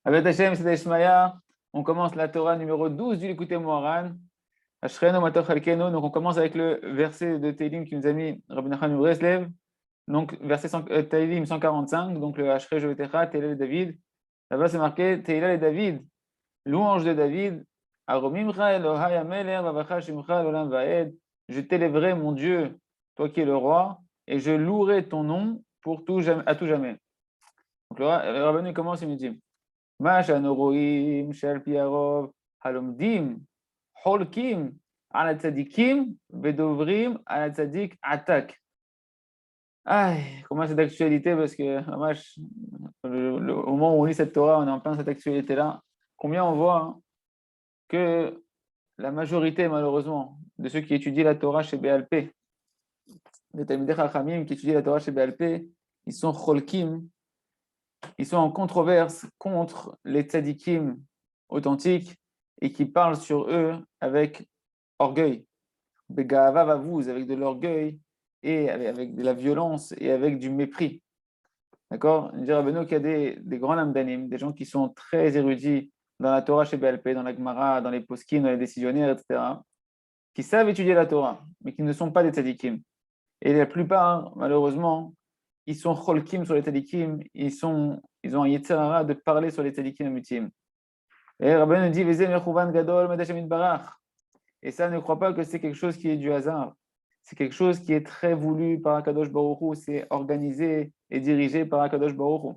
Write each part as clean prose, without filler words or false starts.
Avec Hachem, c'est Ishmaïa. On commence la Torah numéro 12 du Likutei Moharan. Ashrenu Matov Chalkenu. Donc, on commence avec le verset de Teilim qui nous a mis Rabbi Nachman Breslev. Donc, verset Teilim 145. Donc, le Ashre Jovetecha, Teila et David. Là-bas, c'est marqué Teila et David. Louange de David. Aromimcha Elohai Ameler, Vavacha Shimcha Olam Vaed. Je t'élèverai, mon Dieu, toi qui es le roi, et je louerai ton nom pour tout, à tout jamais. Donc, le rabbin commence et me dit מה שאנו רואים שעל פי הרוב הלומדים חולקים על הצדיקים ודוברים על הצדיק עתק. Comment c'est d'actualité parce que au moment où on lit cette Torah, on est en plein cette actualité-là. Combien on voit que la majorité, malheureusement, de ceux qui étudient la Torah chez BLP, des Talmidei Chachamim qui étudient la Torah chez BLP, ils sont cholkim, ils sont en controverse contre les tzadikim authentiques et qui parlent sur eux avec orgueil, avec de l'orgueil et avec de la violence et avec du mépris. D'accord? On dirait qu'il y a des grands lamdanim, des gens qui sont très érudits dans la Torah chez BLP, dans la Gemara, dans les poskim, dans les décisionnaires, etc., qui savent étudier la Torah, mais qui ne sont pas des tzadikim. Et la plupart, malheureusement, ils sont cholkim sur les tzadikim, ils ont un yetzer hara de parler sur les tzadikim amutim. Et Rabbi nous dit, et ça, ne crois pas que c'est quelque chose qui est du hasard. C'est quelque chose qui est très voulu par Akadosh Baruch Hu, c'est organisé et dirigé par Akadosh Baruch Hu.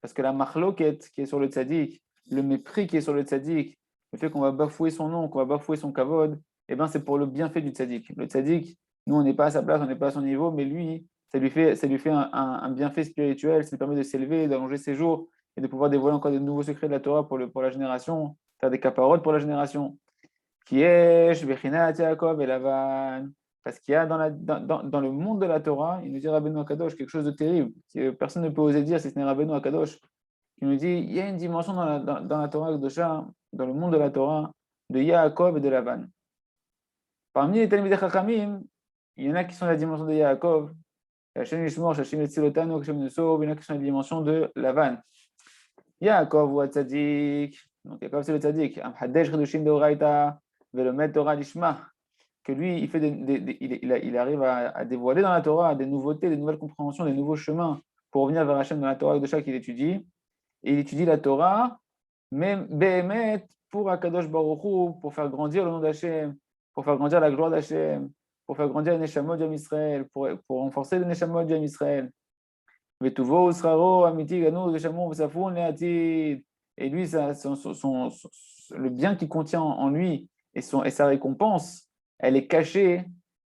Parce que la machloket qui est sur le tzadik, le mépris qui est sur le tzadik, le fait qu'on va bafouer son nom, qu'on va bafouer son kavod, eh ben c'est pour le bienfait du tzadik. Le tzadik, nous on n'est pas à sa place, on n'est pas à son niveau, mais lui, ça lui fait un bienfait spirituel, ça lui permet de s'élever, d'allonger ses jours et de pouvoir dévoiler encore de nouveaux secrets de la Torah pour la génération, faire des caparotes pour la génération. Qui est Bechinat Yaakov et Lavan. Parce qu'il y a dans le monde de la Torah, il nous dit Rabbeinu Akadosh quelque chose de terrible, que personne ne peut oser dire si ce n'est Rabbeinu Akadosh. Il nous dit il y a une dimension dans la Torah Kedosha, dans le monde de la Torah, de Yaakov et de Lavan. Parmi les Talmidei Chachamim, il y en a qui sont la dimension de Yaakov, Hashem Yishmor, Hashem Yetzilotanu, Hashem nous sauve, il y en a qui sont la dimension de Lavan. Yaakov ou Tzadik, donc Yaakov c'est le Tzadik, Amhadesh Chedushim Deoraita, Velomet Torah Lishma, que lui, il arrive à dévoiler dans la Torah des nouveautés, des nouvelles compréhensions, des nouveaux chemins pour revenir vers Hachem dans la Torah de chaque qu'il étudie. Et il étudie la Torah, même Behemet, pour Akadosh Baruch Hu, pour faire grandir le nom d'Hachem, pour faire grandir la gloire d'Hachem, pour faire grandir le Neshamot d'Am Israël, pour renforcer le Neshamot d'Am Israël. Vetuvo Usraro, Amiti, Ganu, Neshamot, Vesafoun, Leatid. Et lui, le bien qu'il contient en lui et sa récompense, elle est cachée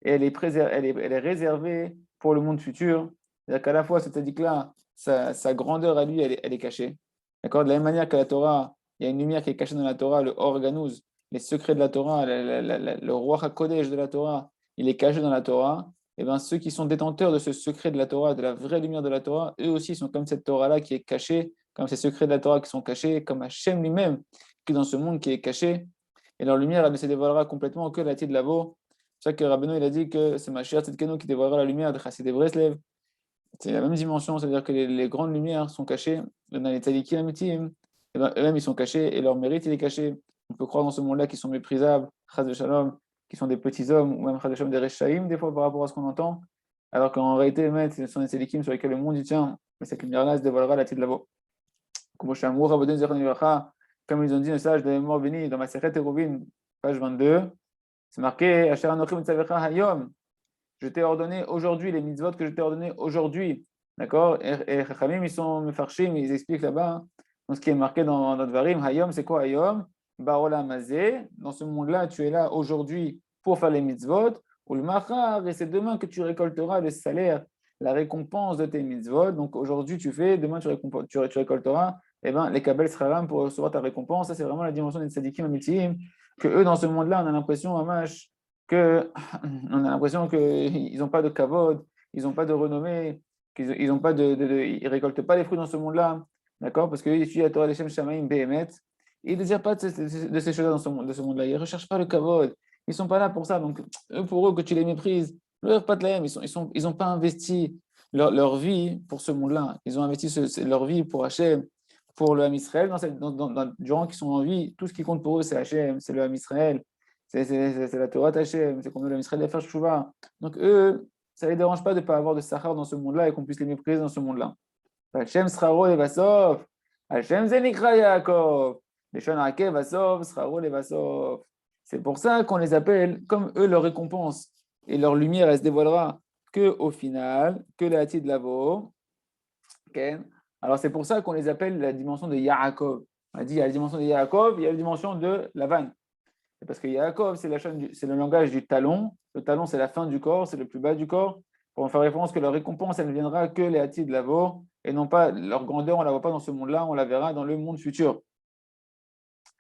et elle est réservée pour le monde futur. C'est-à-dire qu'à la fois, ce tzaddik-là, sa grandeur à lui, elle est cachée. D'accord? De la même manière que la Torah, il y a une lumière qui est cachée dans la Torah, le Organuz, les secrets de la Torah, le Ruach HaKodesh de la Torah, il est caché dans la Torah. Et bien, ceux qui sont détenteurs de ce secret de la Torah, de la vraie lumière de la Torah, eux aussi sont comme cette Torah-là qui est cachée, comme ces secrets de la Torah qui sont cachés, comme Hachem lui-même qui est dans ce monde qui est caché. Et leur lumière, elle ne se dévoilera complètement que la de Lavo. C'est ça que Rabbeinu il a dit que c'est Mashiach Tzidkenu qui dévoilera la lumière de Chassidei Breslev. C'est la même dimension, c'est-à-dire que les grandes lumières sont cachées dans les tzadikim amitim, et ben, eux-mêmes ils sont cachés et leur mérite il est caché. On peut croire dans ce monde-là qu'ils sont méprisables, chas de shalom, qui sont des petits hommes ou même chas de shalom des rechaïm des fois par rapport à ce qu'on entend, alors qu'en réalité, ce sont des tzadikim sur lesquels le monde y tient, mais cette lumière-là se dévoilera la de Lavo. Comme ils ont dit le sage de mort béni dans ma Masechet Eruvin, page 22, c'est marqué Asher Anochim Tzavecha Hayom. Je t'ai ordonné aujourd'hui les mitzvot que je t'ai ordonné aujourd'hui. D'accord? Et Chachamim, ils sont mefarshim, ils expliquent là-bas, dans ce qui est marqué dans notre Varim, Hayom, c'est quoi Hayom? Baolam Hazeh, dans ce monde-là, tu es là aujourd'hui pour faire les mitzvot, ou le machar, et c'est demain que tu récolteras le salaire, la récompense de tes mitzvot. Donc aujourd'hui tu fais, demain tu récolteras eh ben, les kabel sraram pour recevoir ta récompense. Ça, c'est vraiment la dimension des tzadikim amitim, que eux, dans ce monde-là, on a l'impression, Hamash, qu'ils n'ont pas de kavod, ils n'ont pas de renommée, ils ne récoltent pas les fruits dans ce monde-là, d'accord? Parce qu'ils étudient la Torah Leshem Shamaim Behemet, ils ne désirent pas de ces choses-là de ce monde-là, ils ne recherchent pas le kavod, ils ne sont pas là pour ça, donc pour eux, que tu les méprises, ils n'ont pas investi leur vie pour ce monde-là, ils ont investi leur vie pour Hachem, pour le Ham Israël, durant qu'ils sont en vie, tout ce qui compte pour eux, c'est Hachem, c'est le Ham Israël, c'est la Torah Hachem, c'est qu'on veut le Ham Israël de faire Shuvah. Donc eux, ça ne les dérange pas de ne pas avoir de Sahar dans ce monde-là et qu'on puisse les mépriser dans ce monde-là. Hachem Sraro Levasov, Hachem Zenikra Yaakov, Leshon Hakev Vasov, Sraro Levasov. C'est pour ça qu'on les appelle, comme eux, leur récompense et leur lumière, elle se dévoilera qu'au final, que la Hati de Lavo. Okay. Alors c'est pour ça qu'on les appelle la dimension de Yaakov. On a dit il y a la dimension de Yaakov, il y a la dimension de Lavan. C'est parce que Yaakov, c'est le langage du talon. Le talon, c'est la fin du corps, c'est le plus bas du corps. Pour faire référence que leur récompense, elle ne viendra que les Hati de Lavo, et non pas leur grandeur, on ne la voit pas dans ce monde-là, on la verra dans le monde futur.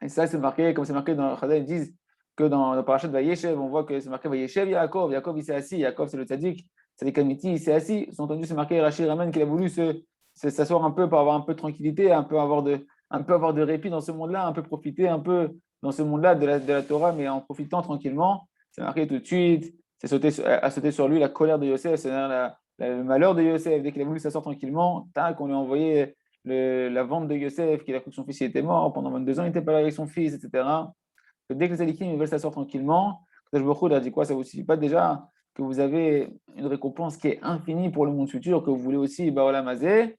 Et ça, c'est marqué, comme c'est marqué dans Chazal, ils disent que dans le parachat de Vayeshev, on voit que c'est marqué Vayeshev Yaakov. Yaakov, il s'est assis. Yaakov, c'est le tzaddik. Tzadik Amiti, il s'est assis. Sous-entendu, c'est marqué Rachid Raman qu'il a voulu s'asseoir un peu pour avoir un peu de tranquillité, un peu avoir de répit dans ce monde-là, un peu profiter un peu dans ce monde-là de la Torah, mais en profitant tranquillement. C'est marqué tout de suite. C'est sauté sur lui la colère de Yosef, c'est-à-dire le malheur de Yosef. Dès qu'il a voulu s'asseoir tranquillement, tac, on lui a envoyé la vente de Yosef, qu'il a cru que son fils était mort, pendant 22 ans, il n'était pas là avec son fils, etc. Que dès que les Tzadikim veulent s'asseoir tranquillement, Kadosh Baruch Hu leur dit quoi? Ça ne vous suffit pas déjà que vous avez une récompense qui est infinie pour le monde futur, que vous voulez aussi, Baolam Hazeh,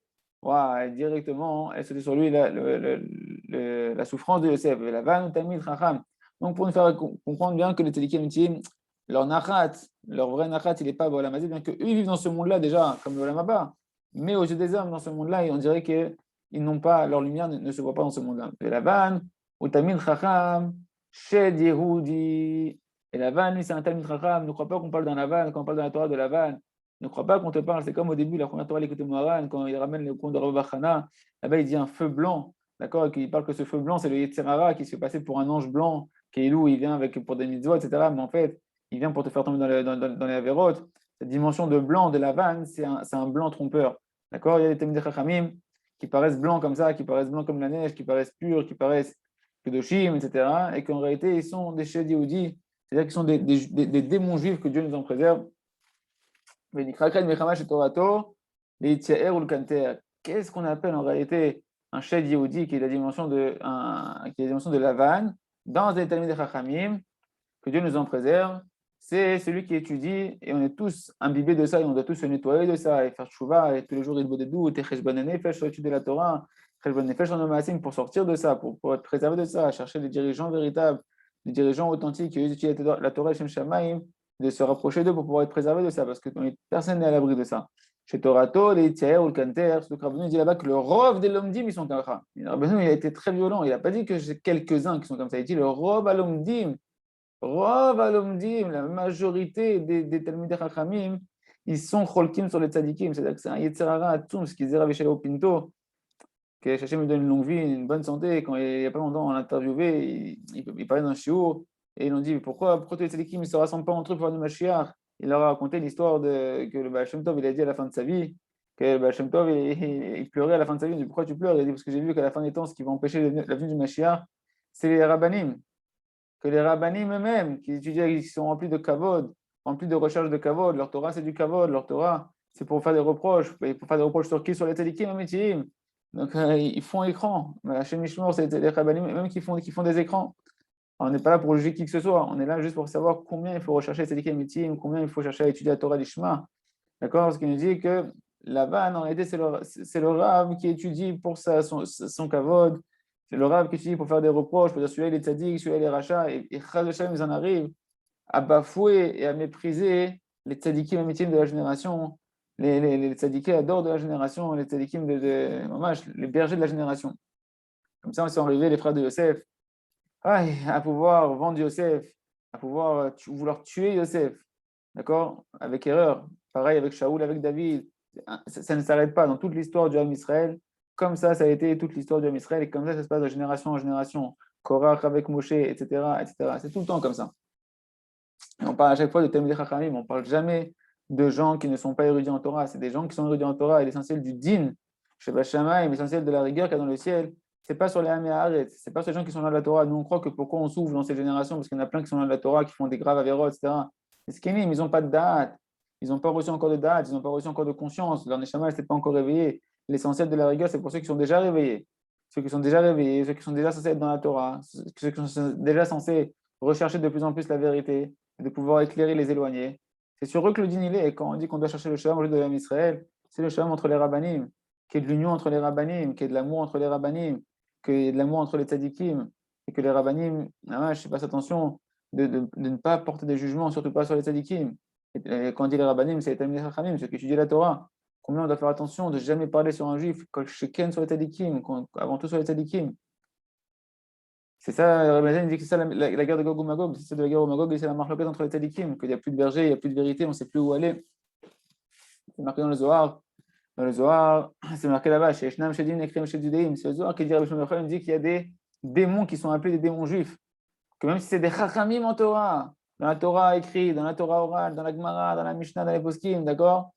directement, elle sautait sur lui la souffrance de Yosef. La vanne, Tamid, Chacham. Donc, pour nous faire comprendre bien que les Tzadikim, leur nachat, leur vrai nachat, il n'est pas Baolam Hazeh, bien qu'eux, ils vivent dans ce monde-là déjà, comme Baolam Haba. Mais aux yeux des hommes, dans ce monde-là, on dirait qu'ils n'ont pas, leur lumière ne se voit pas dans ce monde-là. Et la vanne, ou Tamid, Chacham, Shed Yehudi. Et la vanne, lui, c'est un Talmid Chacham. Ne crois pas qu'on parle dans la vanne, quand on parle dans la Torah de la vanne. Ne crois pas qu'on te parle. C'est comme au début, la première Torah, l'écoute Moharan, quand il ramène le conte de Rav Bachana. Là-bas, il dit un feu blanc. D'accord? Et il parle que ce feu blanc, c'est le Yetzirara qui se fait passer pour un ange blanc, qui est loup, il vient pour des mitzvot, etc. Mais en fait, il vient pour te faire tomber dans les avérotes. Cette dimension de blanc de la vanne, c'est un blanc trompeur. D'accord? Il y a des Talmid Chachamim qui paraissent blancs comme ça, qui paraissent blancs comme la neige, qui paraissent purs, qui paraissent Kedoshim, etc. Et qu'en réalité, ils sont des Shed Yehudi, c'est-à-dire qu'ils sont des démons juifs que Dieu nous en préserve. Qu'est-ce qu'on appelle en réalité un Shed Yehudi qui est la dimension de la vanne dans les Talmid Chachamim, que Dieu nous en préserve? C'est celui qui étudie, et on est tous imbibés de ça, et on doit tous se nettoyer de ça, et faire tchouva, et tous les jours il bodedou, et cheshbon nefesh, étudier la Torah, cheshbon nefesh en maasim, pour sortir de ça, pour être préservé de ça, chercher des dirigeants véritables, des dirigeants authentiques qui étudient la Torah Shem Shamaim, de se rapprocher d'eux pour pouvoir être préservé de ça, parce que personne n'est à l'abri de ça. Chez Torato, les Tiaer ou le Kanter, ce que Rabbeinu dit là-bas que le rov des Lomdim, ils sont comme ça. Rabbeinu, il a été très violent, il n'a pas dit que j'ai quelques-uns qui sont comme ça, il dit le rov à Lomdim. Rov Alomdim, la majorité des Talmidei Chachamim, ils sont cholkim sur les tzadikim, c'est-à-dire que c'est un Yetzirara Atzum, ce qu'ils disaient Rav Shelo Pinto, que Hachem lui donne une longue vie, une bonne santé. Quand il n'y a pas longtemps, on l'a interviewé, il parlait d'un shiur, et ils ont dit pourquoi tous les tzadikim ne se rassemblent pas entre eux pour faire du Mashiach? Il leur a raconté l'histoire que le Baal Shem Tov, il a dit à la fin de sa vie, que le Baal Shem Tov, il pleurait à la fin de sa vie. Il dit pourquoi tu pleures? Il a dit parce que j'ai vu qu'à la fin des temps, ce qui va empêcher la venue du Mashiach, c'est les Rabbanim. Que les rabbanim eux-mêmes, qui étudient, qui sont remplis de kavod, remplis de recherche de kavod, leur Torah c'est du kavod, leur Torah c'est pour faire des reproches, pour faire des reproches sur qui? Sur les tzadikim, amitim. Donc ils font écran. Chez Mishmor, c'est les rabbanim eux-mêmes qui font des écrans. Alors, on n'est pas là pour juger qui que ce soit, on est là juste pour savoir combien il faut rechercher les tzadikim, amitim, combien il faut chercher à étudier la Torah d'Ishma. D'accord? Parce qu'il nous dit que la vanne, en réalité, c'est le rab qui étudie pour son kavod. C'est le Rav qui étudie pour faire des reproches, pour dire celui-là il est tzaddik, celui-là il est rachat, et Chaz Hashem, ils en arrivent à bafouer et à mépriser les tzaddikim amitim de la génération, les tzaddikim adorent de la génération, les tzaddikim les bergers de la génération. Comme ça, on s'est arrivés, les frères de Yosef, à pouvoir vendre Yosef, à pouvoir vouloir tuer Yosef, d'accord? Avec erreur. Pareil avec Shaoul, avec David. Ça ne s'arrête pas dans toute l'histoire du Ham Israël. Comme ça a été toute l'histoire du Ham Israël, et comme ça se passe de génération en génération. Korach avec Moshe, etc., etc. C'est tout le temps comme ça. Et on parle à chaque fois de Talmidei Chachamim, on ne parle jamais de gens qui ne sont pas érudits en Torah. C'est des gens qui sont érudits en Torah, et l'essentiel du din, Sheba Shamayim, l'essentiel de la rigueur qu'il y a dans le ciel, c'est pas sur les Ham et Haaretz, c'est pas sur les gens qui sont là de la Torah. Nous, on croit que pourquoi on souffre dans cette génération, parce qu'il y en a plein qui sont là de la Torah, qui font des graves avérots, etc. Les Skenim, ils n'ont pas de date, ils n'ont pas reçu encore de date, ils n'ont pas reçu encore de conscience, leur Neshama ne s'est pas encore réveillé. L'essentiel de la rigueur, c'est pour ceux qui sont déjà réveillés. ceux qui sont déjà réveillés, ceux qui sont déjà censés être dans la Torah, ceux qui sont déjà censés rechercher de plus en plus la vérité, et de pouvoir éclairer les éloignés. C'est sur eux que le dîner il est. Et quand on dit qu'on doit chercher le shalom au lieu de l'homme Israël, c'est le shalom entre les rabbanim, qu'il y ait de l'union entre les rabbanim, qu'il y ait de l'amour entre les rabbanim, qu'il y ait de l'amour entre les tzadikim, et que les rabbanim, je fasse attention de ne pas porter des jugements, surtout pas sur les tzadikim. Et quand on dit les rabbanim, c'est les talmidei chachamim, ceux qui étudient la Torah. Combien on doit faire attention de ne jamais parler sur un juif, quand chacun sur les tzadikim, avant tout sur les tzadikim. C'est ça, Rabbi Nathan dit que c'est ça la guerre de Gog ou Magog, c'est ça de la guerre de Magog, et c'est la marloquette entre les tzadikim, qu'il n'y a plus de berger, il n'y a plus de vérité, on ne sait plus où aller. C'est marqué dans le Zohar. Dans le Zohar, c'est marqué là-bas, chez Shnam Shedim Nekrim Shedudeim. C'est le Zohar qui dit, Rabbi Shimon Yochai, il dit qu'il y a des démons qui sont appelés des démons juifs. Que même si c'est des chachamim en Torah, dans la Torah écrite, dans la Torah orale, dans la Gemara, dans la Mishnah, dans les Poskim, d'accord?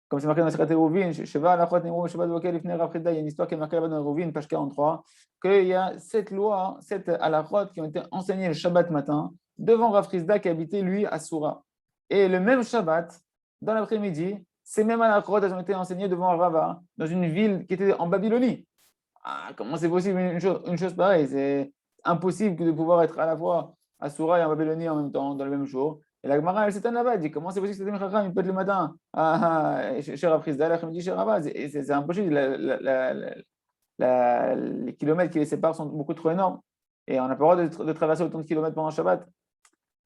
Comme c'est marqué dans Secret Eruvin, Sheva Alachot Nero Sheba Dvokel Ifnei Rav Chida, il y a une histoire qui est marquée là-bas dans Eruvin, page 43, qu'il y a 7 lois, 7 halachot qui ont été enseignées le Shabbat matin devant Rav Chida qui habitait lui à Soura. Et le même Shabbat, dans l'après-midi, ces mêmes halachot elles ont été enseignées devant Rava dans une ville qui était en Babylonie. Ah, comment c'est possible une chose pareille? C'est impossible que de pouvoir être à la fois à Soura et en Babylonie en même temps, dans le même jour. Et la Gemara, elle s'étonne là-bas, elle dit comment c'est possible que c'était Chacham, il peut être le matin, chez Rav Chizda, l'après-midi chez Rava. C'est impossible, les kilomètres qui les séparent sont beaucoup trop énormes. Et on n'a pas le droit de traverser autant de kilomètres pendant Shabbat.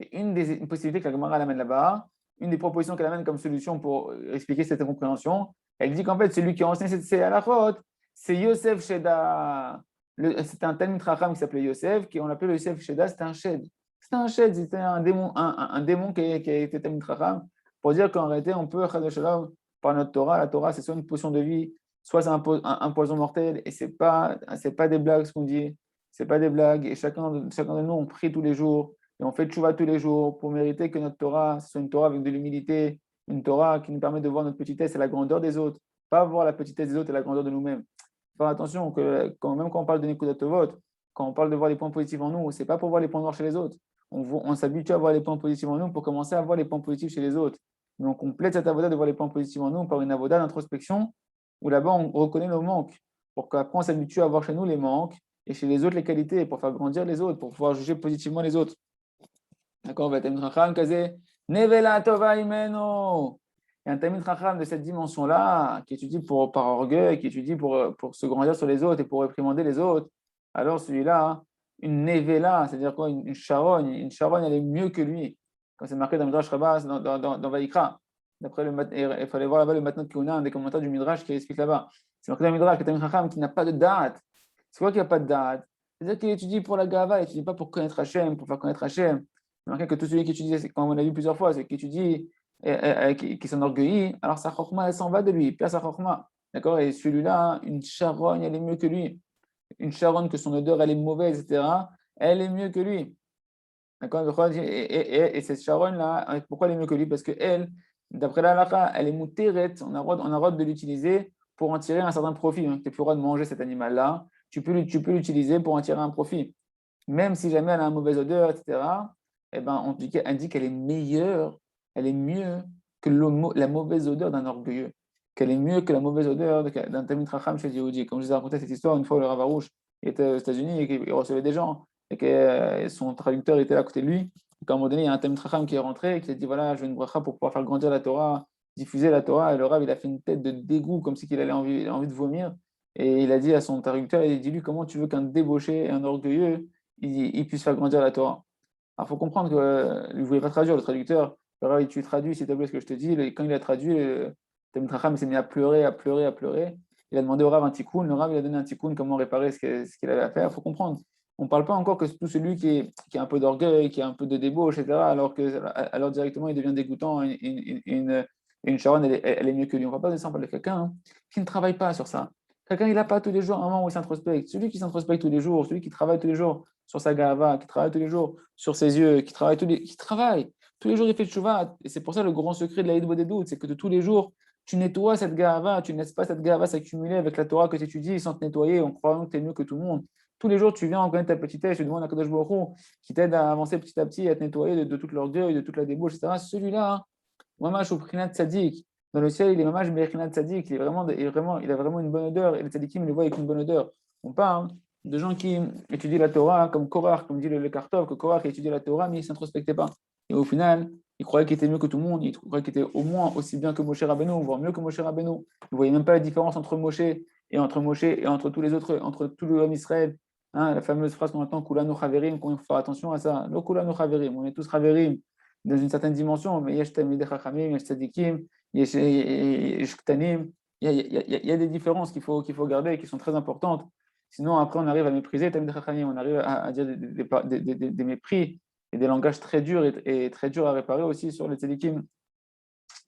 Et une possibilité que la Gemara amène là-bas, une des propositions qu'elle amène comme solution pour expliquer cette incompréhension, elle dit qu'en fait, celui qui a enseigné ces halachot, c'est Yosef Sheda. C'était un Talmid Chacham qui s'appelait Yosef, on l'appelait Yosef Sheda, c'était un Shed. C'était un Shed, c'était un démon qui a été Talmid Chacham, pour dire qu'en réalité, on peut, Chad par notre Torah, la Torah, c'est soit une potion de vie, soit c'est un poison mortel, et c'est pas des blagues ce qu'on dit, c'est pas des blagues, et chacun de nous, on prie tous les jours, et on fait tchouva tous les jours pour mériter que notre Torah soit une Torah avec de l'humilité, une Torah qui nous permet de voir notre petitesse et la grandeur des autres, pas voir la petitesse des autres et la grandeur de nous-mêmes. Faire attention que même quand on parle de Nekudat Tovot, quand on parle de voir les points positifs en nous, c'est pas pour voir les points noirs chez les autres. On s'habitue à voir les points positifs en nous pour commencer à voir les points positifs chez les autres. Mais on complète cette avoda de voir les points positifs en nous par une avoda d'introspection où là-bas on reconnaît nos manques pour qu'après on s'habitue à voir chez nous les manques et chez les autres les qualités pour faire grandir les autres, pour pouvoir juger positivement les autres. D'accord, va Talmid Chacham kazé nevela tova imeno. Et un Talmid Chacham de cette dimension-là, qui étudie par orgueil, qui étudie pour se grandir sur les autres et pour réprimander les autres, alors celui-là, une nevela, c'est-à-dire quoi, une charogne, elle est mieux que lui. Comme c'est marqué dans le Midrash Rabbah, dans Vaïkra. Il fallait voir là-bas le Matnot Keuna, un des commentaires du Midrash qui explique là-bas. C'est marqué dans le Midrash que Talmid Chacham qui n'a pas de date. C'est quoi qui n'a pas de date? C'est-à-dire qu'il étudie pour la gava, il n'étudie pas pour connaître Hachem, pour faire connaître Hachem. C'est marqué que tout celui qui étudie, comme on a vu plusieurs fois, c'est qui étudie, qui s'enorgueillit, alors sa chokma, elle s'en va de lui, il perd sa chokma. D'accord? Et celui-là, une charogne, elle est mieux que lui. Une charogne que son odeur, elle est mauvaise, etc., elle est mieux que lui. D'accord? Et cette charogne-là, pourquoi elle est mieux que lui? Parce qu'elle, d'après la halakha, elle est mouteret, on a le droit de l'utiliser pour en tirer un certain profit. Tu n'as plus le droit de manger cet animal-là, tu peux l'utiliser pour en tirer un profit. Même si jamais elle a une mauvaise odeur, etc., eh ben, on dit qu'elle est meilleure, elle est mieux que la mauvaise odeur d'un orgueilleux, qu'elle est mieux que la mauvaise odeur d'un Talmid Chacham chez Yehudi. Comme je vous ai raconté cette histoire, une fois, le Rav Arush était aux États-Unis et qu'il recevait des gens, et que son traducteur était là à côté de lui. Et qu'à un moment donné, il y a un Talmid Chacham qui est rentré et qui a dit voilà, je veux une bracha pour pouvoir faire grandir la Torah, diffuser la Torah. Et le Rav, il a fait une tête de dégoût, comme si il avait envie de vomir. Et il a dit à son traducteur, il a dit lui, comment tu veux qu'un débauché et un orgueilleux il puisse faire grandir la Torah. Alors, il faut comprendre qu'il ne voulait pas traduire, le traducteur. Le Rav, tu traduis, s'il te plaît, ce que je te dis. Et quand il a traduit, Talmid Chacham s'est mis à pleurer, à pleurer, à pleurer. Il a demandé au Rav un tikkun. Le Rav, il a donné un tikkun, comment réparer ce qu'il avait à faire. Il faut comprendre. On ne parle pas encore que tout celui qui a un peu d'orgueil, qui a un peu de débauche, etc., alors directement, il devient dégoûtant. Une charonne, elle est mieux que lui. On ne va pas descendre de quelqu'un qui ne travaille pas sur ça. Quelqu'un, il n'a pas tous les jours un moment où il s'introspecte. Celui qui s'introspecte tous les jours, celui qui travaille tous les jours sur sa gava, qui travaille tous les jours sur ses yeux, qui travaille tous les jours, il fait tchouva. Et c'est pour ça le grand secret de la Hidbo des doutes, c'est que de tous les jours, tu nettoies cette gava, tu ne laisses pas cette gava s'accumuler avec la Torah que tu étudies sans te nettoyer en croyant que tu es mieux que tout le monde. Tous les jours, tu viens en connaître ta petitesse, tu demandes à Kadosh Baruch Hu qui t'aide à avancer petit à petit, à te nettoyer de toute l'orgueil, de toute la débauche, etc. Celui-là, Mamash au Prinat Tzadik, dans le ciel, il est Mamash Berinat Tzadik, il a vraiment une bonne odeur, et les tzadikim, ils le voient avec une bonne odeur. On parle de gens qui étudient la Torah, comme Korach, comme dit le Kartov, que Korach étudiait la Torah, mais il ne s'introspectait pas. Et au final, il croyait qu'il était mieux que tout le monde, il croyait qu'il était au moins aussi bien que Moshe Rabbeinu, voire mieux que Moshe Rabbeinu. Il ne voyait même pas la différence entre Moshe et entre tous les autres, entre tout le homme Israël. Hein, la fameuse phrase qu'on entend, Kulanu Chaverim, qu'on faut faire attention à ça. No Kulanu Chaverim, on est tous Chaverim dans une certaine dimension, mais Yesh Talmidei Chachamim, Yesh Tzadikim, Yesh Ktanim. Il y a des différences qu'il faut garder et qui sont très importantes. Sinon, après, on arrive à mépriser Talmidei Chachamim, on arrive à dire des mépris et des langages très durs et très durs à réparer aussi sur les tzadikim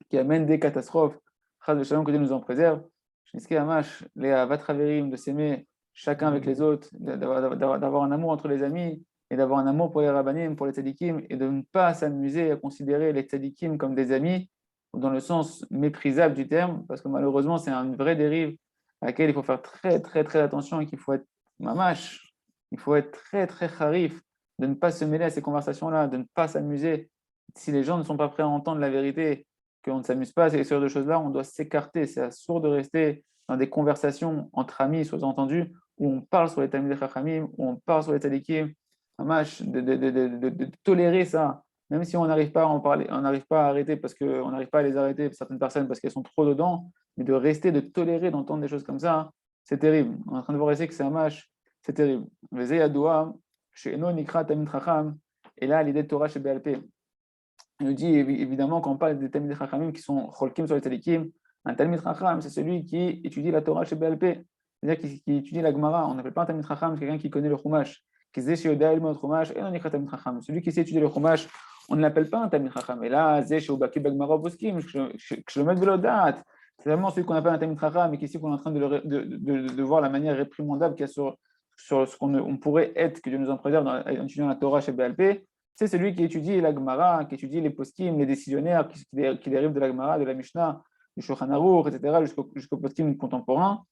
qui amènent des catastrophes. Chas de Shalom, que Dieu nous en préserve. Je n'esquais Hamash, les Avatraverim, de s'aimer chacun avec les autres, d'avoir un amour entre les amis et d'avoir un amour pour les rabbanim, pour les tzadikim, et de ne pas s'amuser à considérer les tzadikim comme des amis, dans le sens méprisable du terme, parce que malheureusement, c'est une vraie dérive à laquelle il faut faire très, très, très attention et qu'il faut être mamash, il faut être très, très harif, de ne pas se mêler à ces conversations-là, de ne pas s'amuser. Si les gens ne sont pas prêts à entendre la vérité, qu'on ne s'amuse pas à ces sortes de choses-là, on doit s'écarter. C'est absurde de rester dans des conversations entre amis, sous-entendus, où on parle sur les Talmidei Chachamim, où on parle sur les tzadikim, de tolérer ça, même si on n'arrive pas à en parler, on n'arrive pas à arrêter parce qu'on n'arrive pas à les arrêter, certaines personnes, parce qu'elles sont trop dedans, mais de rester, de tolérer, d'entendre des choses comme ça, c'est terrible. On est en train de voir ici que c'est un match, c'est terrible. Chez Eno Nikra Tamid Chacham, et là, l'idée de Torah chez BLP. Il nous dit évidemment quand on parle des Talmidei Chachamim qui sont cholkim sur les tzadikim, un Talmid Chacham, c'est celui qui étudie la Torah chez BLP, c'est-à-dire qui étudie la Gemara. On n'appelle pas un Talmid Chacham, c'est quelqu'un qui connaît le Chumash. Celui qui sait étudier le Chumash, on ne l'appelle pas un Talmid Chacham. Et là, c'est vraiment celui qu'on appelle un Talmid Chacham, et qu'ici on est en train de voir la manière réprimandable qu'il y a sur ce qu'on pourrait être, que Dieu nous en préserve en étudiant la Torah chez BLP. C'est celui qui étudie la Gemara, qui étudie les poskim, les décisionnaires qui dérivent de la Gemara, de la Mishnah, du Shulchan Aruch, etc., jusqu'au poskim contemporain,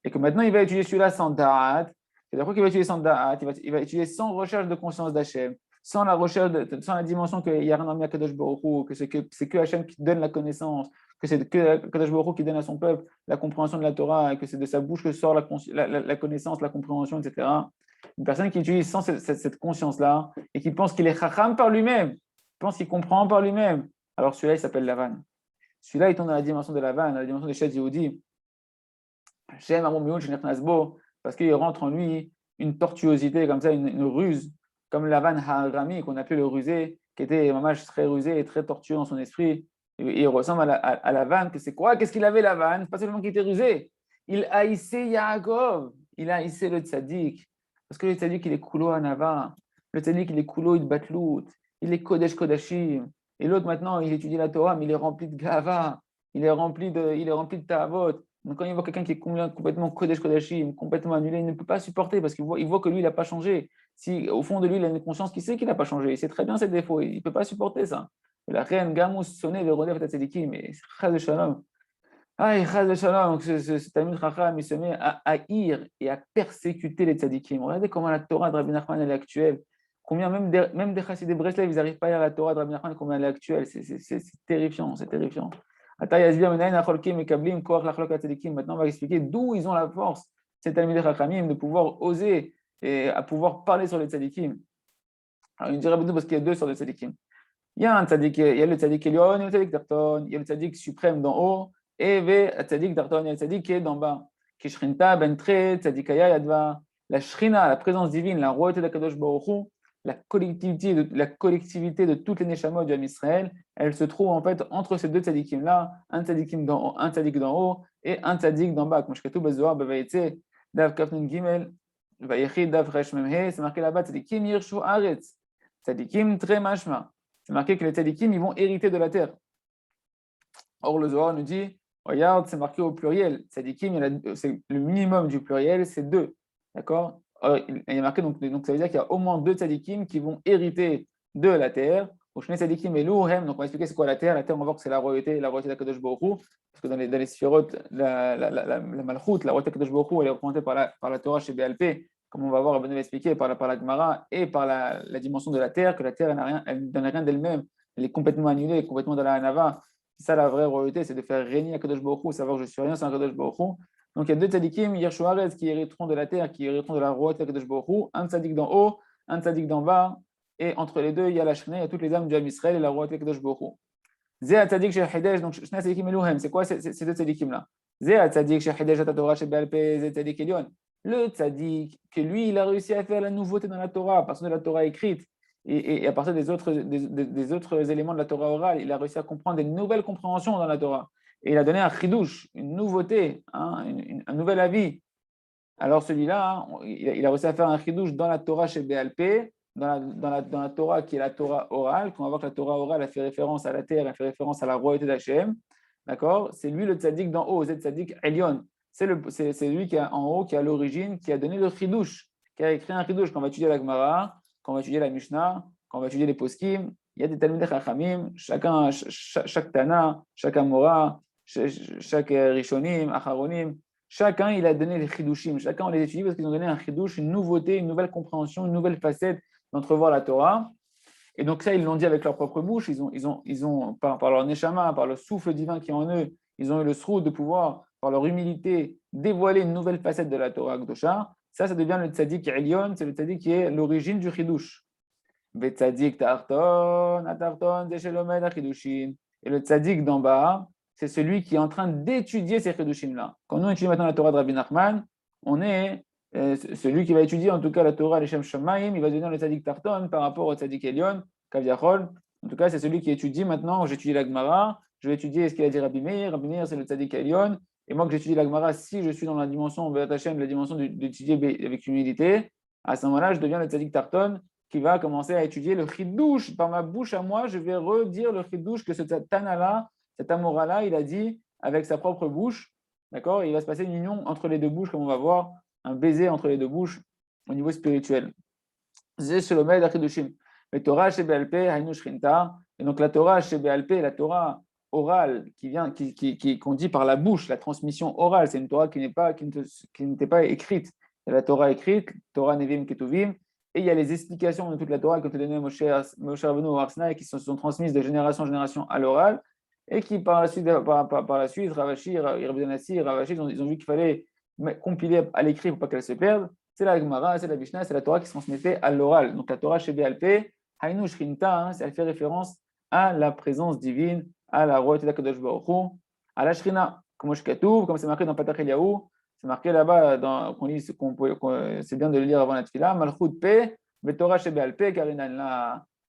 et que maintenant il va étudier celui-là sans da'at. Et d'après qu'il va étudier sans da'at, il va étudier sans recherche de conscience d'Hachem, sans la dimension qu'il y a rien à Kadosh Baruch Hu, que c'est que Hachem qui donne la connaissance, que c'est que Kadosh Baruch Hu qui donne à son peuple la compréhension de la Torah, et que c'est de sa bouche que sort la connaissance, la compréhension, etc. Une personne qui utilise sans cette conscience-là et qui pense qu'il est chacham par lui-même, pense qu'il comprend par lui-même, alors celui-là, il s'appelle Lavan. Celui-là, il tombe dans la dimension de Lavan, dans la dimension des Shed Yehudi. J'aime Amon Mioun, Nasbo, parce qu'il rentre en lui une tortuosité comme ça, une ruse, comme Lavan Harami, qu'on appelait le rusé, qui était vraiment très rusé et très tortueux dans son esprit. Et il ressemble à Lavan, que c'est quoi? Qu'est-ce qu'il avait Lavan? Pas seulement qu'il était rusé, il haïssait Yaakov, il haïssait le tzaddik. Parce que le tzaddik, il est kulo anava. Le tzaddik, il est kulo idbatlout. Il est kodesh kodashim. Et l'autre, maintenant, il étudie la Torah, mais il est rempli de gava. Il est rempli de ta'avot. Donc, quand il voit quelqu'un qui est complètement kodesh kodashim, complètement annulé, il ne peut pas supporter parce qu'il voit que lui, il n'a pas changé. Si, au fond de lui, il a une conscience qui sait qu'il n'a pas changé. Il sait très bien ses défauts. Il ne peut pas supporter ça. Et la reine Gamous sonnait le relève de tzaddikim. Mais c'est chas de shalom. Ah, donc ce Talmid Chacham, il se met à haïr et à persécuter les tzadikim. Regardez comment la Torah de Rabbi Nachman elle est actuelle. Combien même des Chassidés Breslev, ils n'arrivent pas à lire la Torah de Rabbi Nachman, combien elle est actuelle. C'est terrifiant, c'est terrifiant. Maintenant, on va expliquer d'où ils ont la force, ces Talmidei Chachamim, de pouvoir oser et à pouvoir parler sur les tzadikim. Alors, il dirait parce qu'il y a deux sortes de tzadikim. Il y a un tzadik, il y a le tzadik Elyon et le tzadik Darton, il y a le tzadik suprême d'en haut, et le tzadik Darton, il y a le tzadik qui est d'en bas. Kishrinta, Bentre, tzadikaya, Yadva. La shrina, la présence divine, la royauté d'Akadosh Baruch Hu, la collectivité de toutes les neshamot du Ham Israël, elle se trouve en fait entre ces deux tzadikim-là, un tzadik d'en haut et un tzadik d'en bas. Comme je dis tout, Bezoar, Bevaïtse, Dav Kafnun Gimel, Vayechi, Dav Resh Memhe, c'est marqué là-bas, tzadikim Yirshu Aretz, tzadikim Tre Mashma. C'est marqué que les tzadikim, ils vont hériter de la terre. Or, le Zohar nous dit, regarde, c'est marqué au pluriel. Tzadikim, c'est le minimum du pluriel, c'est deux. D'accord? Il y a marqué, donc ça veut dire qu'il y a au moins deux tzadikim qui vont hériter de la terre. Donc on va expliquer c'est quoi la terre. La terre, on va voir que c'est la royauté d'Akadosh Baruch Hu. Parce que dans les sphirotes, la malchoute, la royauté d'Akadosh Baruch Hu, elle est représentée par la Torah chez BLP, comme on va voir, on va expliquer par la Gemara et par la dimension de la terre, que la terre, elle ne donne rien d'elle-même. Elle est complètement annulée, elle est complètement dans la Hanava. C'est ça la vraie royauté, c'est de faire régner Akadosh Baruch Hu, savoir que je suis rien sans Akadosh Baruch Hu. Donc il y a deux tzadikim, Yershu Haaretz, qui hériteront de la terre, qui hériteront de la route de Kadosh Baruch Hu, un tzadik d'en haut, un tzadik d'en bas, et entre les deux, il y a la Shekhinah, il y a toutes les âmes du Ham Israël et la route de Kadosh Baruch Hu. Zé Atzadik Shel Hidesh, donc Shna Tzadikim Eluhem, c'est quoi ces deux tzadikim-là? Zé Atzadik Shel Hidesh At Torah Shel Be'al Peh, Zé Tzadik Elyon. Le tzadik, que lui, il a réussi à faire la nouveauté dans la Torah, à partir de la Torah écrite, et à partir des autres éléments de la Torah orale, il a réussi à comprendre des nouvelles compréhensions dans la Torah. Et il a donné un chidouche, une nouveauté, hein, un nouvel avis. Alors celui-là, hein, il a réussi à faire un chidouche dans la Torah chez BLP, dans la Torah qui est la Torah orale, qu'on va voir que la Torah orale a fait référence à la terre, a fait référence à la royauté d'Hachem. D'accord? C'est lui le tzaddik d'en haut, c'est le tzaddik Elyon. C'est lui qui est en haut, qui est à l'origine, qui a donné le chidouche, qui a écrit un chidouche. Quand on va étudier la Gemara, quand on va étudier la Mishnah, quand on va étudier les poskim, il y a des Talmudei Chachamim, chaque Tana, chaque Amora, chaque Rishonim, Acharonim, chacun il a donné les chidushim, chacun on les étudie parce qu'ils ont donné un chidush, une nouveauté, une nouvelle compréhension, une nouvelle facette d'entrevoir la Torah. Et donc ça, ils l'ont dit avec leur propre bouche, ils ont par leur neshama, par le souffle divin qui est en eux, ils ont eu le sroud de pouvoir, par leur humilité, dévoiler une nouvelle facette de la Torah Kdosha. Ça devient le tzaddik Elyon, c'est le tzaddik qui est l'origine du chidush. Tzaddik Tarton, Atarton, Zeshelomed, Achidushin. Et le tzaddik d'en bas, c'est celui qui est en train d'étudier ces chidushim-là. Quand nous étudions maintenant la Torah de Rabbi Nachman, on est celui qui va étudier en tout cas la Torah Leshem Shamayim, il va devenir le tzaddik Tarton par rapport au tzaddik Elyon, Kaviachol. En tout cas, c'est celui qui étudie maintenant, j'étudie la Gemara, je vais étudier ce qu'il a dit Rabbi Meir. Rabbi Meir, c'est le tzaddik Elyon. Et moi que j'étudie la Gemara, si je suis dans la dimension Be'at la dimension d'étudier avec humilité, à ce moment-là, je deviens le tzaddik Tarton qui va commencer à étudier le chidouche. Par ma bouche à moi, je vais redire le chidouche que ce Tana-là, cet Amora-là, il a dit avec sa propre bouche. D'accord? Il va se passer une union entre les deux bouches, comme on va voir, un baiser entre les deux bouches au niveau spirituel. Et donc la Torah chez BLP, la Torah orale qu'on dit par la bouche, la transmission orale, c'est une Torah qui n'était pas écrite. Il y a la Torah écrite, Torah Nevim Ketuvim, et il y a les explications de toute la Torah qui ont été données à Moshe Rabbeinu au Har Sinaï, qui se sont transmises de génération en génération à l'oral, et qui par la suite, Ravashi, Rabbi Nassi, Ravashi, ils ont vu qu'il fallait compiler à l'écrit pour pas qu'elle se perde. C'est la Gemara, c'est la Mishnah, c'est la Torah qui se transmettait à l'oral. Donc la Torah chez BLP, Hainu Shrinta, elle fait référence à la présence divine, à la royauté d'Akadosh Baruch Hu, à la Shrina, comme c'est marqué dans Patach Eliyahu. C'est marqué là-bas, c'est bien de le lire avant la Tfila, Malchut Pe, Torah chez Be'al-Pe, car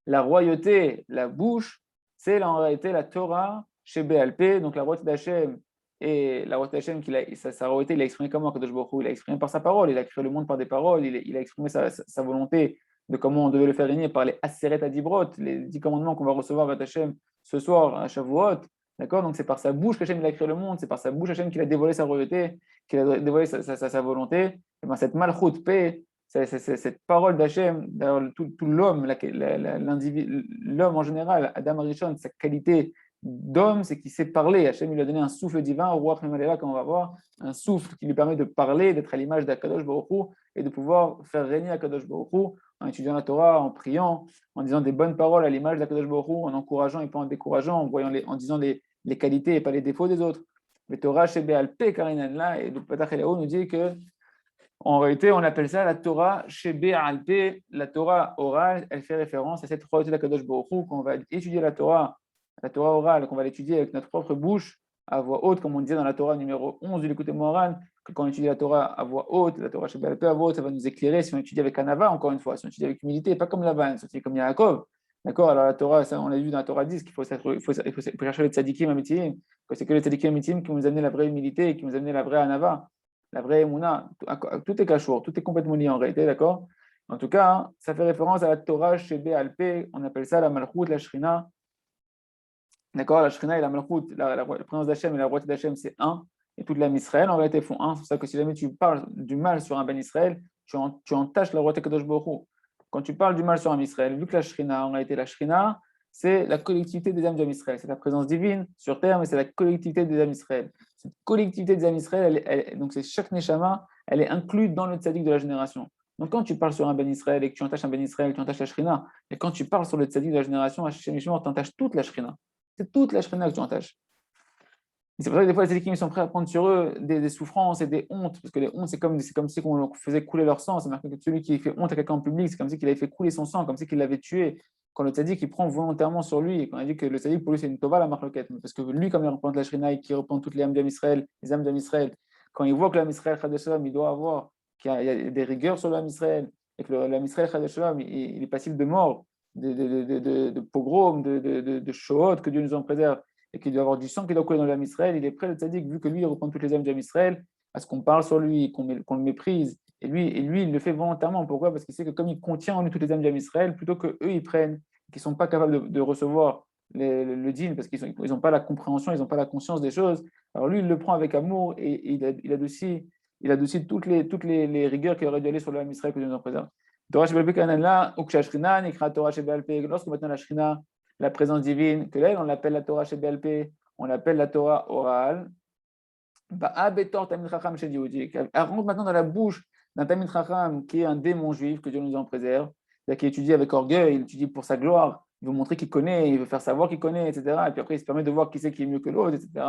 la royauté, la bouche, c'est en réalité la Torah chez Be'al-Pe, donc la royauté d'Hachem, et la royauté d'Hachem, sa royauté, il a exprimé comment Kadosh Baruch Hu? Il a exprimé par sa parole, il a créé le monde par des paroles, il a exprimé sa volonté de comment on devait le faire régner par les Aseret Adibrot, les 10 commandements qu'on va recevoir avec Hachem ce soir à Shavuot. D'accord? Donc c'est par sa bouche qu'Hachem il a créé le monde, c'est par sa bouche Hachem qu'il a dévoilé sa royauté, qu'il a dévoilé sa volonté. Et bien cette malchut paix, cette parole d'Hachem, tout l'homme, l'homme en général, Adam Arishon, sa qualité d'homme, c'est qu'il sait parler. Hachem il lui a donné un souffle divin, au roi Khmemaleva, comme on va voir, un souffle qui lui permet de parler, d'être à l'image d'Akadosh Baruch Hu et de pouvoir faire régner Akadosh Baruch Hu en étudiant la Torah, en priant, en disant des bonnes paroles à l'image d'Akadosh Baruch Hu, en encourageant et pas en décourageant, en disant les qualités et pas les défauts des autres. Mais Torah chez Be'al-Pe, Karinan là, et donc Patach Eliyahu nous dit que en réalité, on appelle ça la Torah chez Be'al-Pe, la Torah orale, elle fait référence à cette royauté d'Akadosh Baruch Hu, qu'on va étudier la Torah orale, qu'on va l'étudier avec notre propre bouche, à voix haute, comme on disait dans la Torah numéro 11 du Likutei Moharan, que quand on étudie la Torah à voix haute, la Torah chez Be'al-Pe à voix haute, ça va nous éclairer si on étudie avec Anava, encore une fois, si on étudie avec humilité, pas comme Lavan, si on étudie comme Yaakov. D'accord? Alors la Torah, ça, on l'a vu dans la Torah 10, qu'il faut chercher les tzadikim amitim, que c'est que les tzadikim amitim qui nous amenaient la vraie humilité et qui nous amenaient la vraie Anava, la vraie Emouna. Tout est cachour, tout est complètement lié en réalité, d'accord? En tout cas, hein, ça fait référence à la Torah chez Be'al-Pe, on appelle ça la Malchut, la Shrina. D'accord? La Shrina et la Malchut, la présence d'Hachem et la royauté d'Hachem, c'est un. Et toute l'âme Israël, en réalité, font un. C'est pour ça que si jamais tu parles du mal sur un Ben Israël, tu entaches la royauté Kadosh Baruch Hu. Quand tu parles du mal sur un Israël, vu que la Shrina, en réalité, la Shrina, c'est la collectivité des âmes du Israël. C'est la présence divine sur terre, mais c'est la collectivité des âmes Israël. Cette collectivité des âmes Israël, donc c'est chaque Neshama, elle est inclue dans le tzaddik de la génération. Donc quand tu parles sur un Ben Israël et que tu entaches un Ben Israël, tu entaches la Shrina, et quand tu parles sur le tzaddik de la génération, Hachem Yishmor, tu entaches toute la Shrina. C'est toute la Shrina que tu entaches. Et c'est pour ça que des fois, les tzadikim, ils sont prêts à prendre sur eux des souffrances et des hontes, parce que les hontes, c'est comme si on faisait couler leur sang. C'est-à-dire que celui qui fait honte à quelqu'un en public, c'est comme si qu'il avait fait couler son sang, comme si qu'il l'avait tué. Quand le tzadik, il prend volontairement sur lui, et quand il dit que le tzadik, pour lui, c'est une tova, la marloquette, parce que lui, comme il représente la Shrina et qui représente toutes les âmes d'Israël, les âmes d'Israël, quand il voit que l'âme Israël, il doit avoir, qu'il y a des rigueurs sur l'âme Israël, et que l'âme Israël, il est passible de mort, de pogrom, de shohot, que Dieu nous en préserve et qu'il doit avoir du sang qui doit couler dans l'âme Israël, il est prêt, le tzaddik, vu que lui, il reprend toutes les âmes d'âme Israël, à ce qu'on parle sur lui, qu'on le méprise. Et lui, il le fait volontairement. Pourquoi? Parce qu'il sait que comme il contient en lui toutes les âmes d'âme Israël, plutôt qu'eux, ils prennent, qu'ils ne sont pas capables de recevoir le dîn, parce qu'ils n'ont pas la compréhension, ils n'ont pas la conscience des choses. Alors lui, il le prend avec amour et il adoucit toutes les rigueurs qui auraient dû aller sur l'âme Israël que Dieu nous en préserve. Torah Shebal Peh Kananla, Uksha Shrina, Nikra Torah Shebal Peh. Lorsque maintenant la Shrina, la présence divine, que là, on l'appelle la Torah chez BLP, on l'appelle la Torah orale. Elle rentre maintenant dans la bouche d'un Tamid Chacham qui est un démon juif, que Dieu nous en préserve, qui étudie avec orgueil, il étudie pour sa gloire, il veut montrer qu'il connaît, il veut faire savoir qu'il connaît, etc. Et puis après, il se permet de voir qui c'est qui est mieux que l'autre, etc.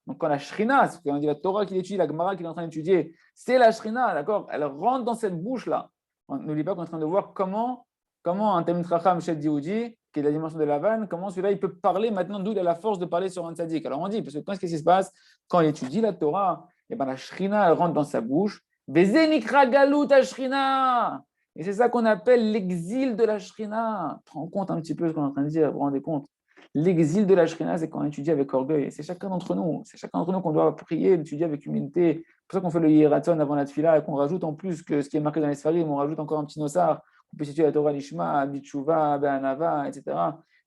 Donc quand la Shrina, quand on dit la Torah qu'il étudie, la Gemara qu'il est en train d'étudier, c'est la Shrina, d'accord? Elle rentre dans cette bouche-là. N'oublie pas qu'on est en train de voir comment un Tamid Chacham chez Dioudi, qui est la dimension de la vanne, comment celui-là, il peut parler maintenant, d'où il a la force de parler sur un tzaddik. Alors on dit, parce que qu'est-ce qui se passe quand il étudie la Torah? Et ben la Shrina, elle rentre dans sa bouche. Vezenikra galut Shrina. Et c'est ça qu'on appelle l'exil de la Shrina. Tu te rends compte un petit peu ce qu'on est en train de dire, vous vous rendez compte? L'exil de la Shrina, c'est quand on étudie avec orgueil. C'est chacun d'entre nous. C'est chacun d'entre nous qu'on doit prier, étudier avec humilité. C'est pour ça qu'on fait le Yeraton avant la Tfila et qu'on rajoute en plus que ce qui est marqué dans les Sfarim, on rajoute encore un petit nosar. On peut étudier la Torah Lishma, Bitchouva, Be'anava, etc.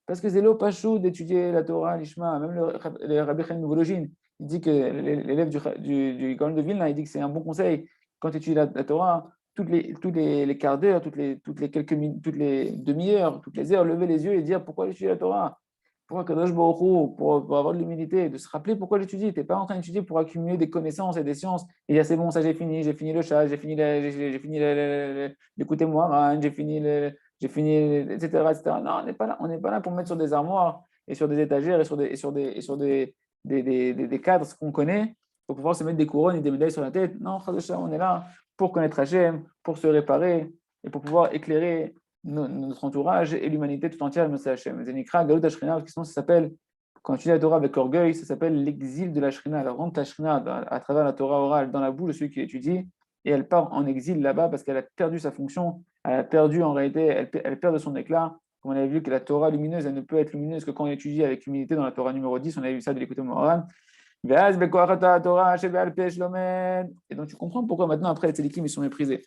Parce que c'est l'opachou d'étudier la Torah Lishma. Même le Rabbi Chaim Volojin, il dit que l'élève du Gaon de Vilna, il dit que c'est un bon conseil. Quand tu étudies la Torah, tous les quarts d'heure, toutes les quelques minutes, toutes les demi-heures, toutes les heures, lever les yeux et dire pourquoi j'étudie la Torah. Pourquoi Kadosh Baruch Hu, pour avoir de l'humilité, de se rappeler pourquoi j'étudie. Tu n'es pas en train d'étudier pour accumuler des connaissances et des sciences et dire c'est bon, ça j'ai fini le chat, j'ai fini d'écouter moi, etc., etc. Non, on n'est pas là pour mettre sur des armoires et sur des étagères et sur des cadres ce qu'on connaît pour pouvoir se mettre des couronnes et des médailles sur la tête. Non, on est là pour connaître Hachem, pour se réparer et pour pouvoir éclairer notre entourage et l'humanité tout entière, mais c'est Hachem. Zenikra, Galut Hashrina, parce que sinon ça s'appelle, quand tu lis la Torah avec orgueil, ça s'appelle l'exil de la Shrina. Elle rentre la Shrina à travers la Torah orale dans la bouche de celui qui étudie et elle part en exil là-bas parce qu'elle a perdu sa fonction, elle a perdu en réalité, elle perd de son éclat. Comme on avait vu que la Torah lumineuse, elle ne peut être lumineuse que quand on étudie avec humilité dans la Torah numéro 10, on avait vu ça de l'écouter Moharan. Et donc tu comprends pourquoi maintenant après les tzadikim ils sont méprisés.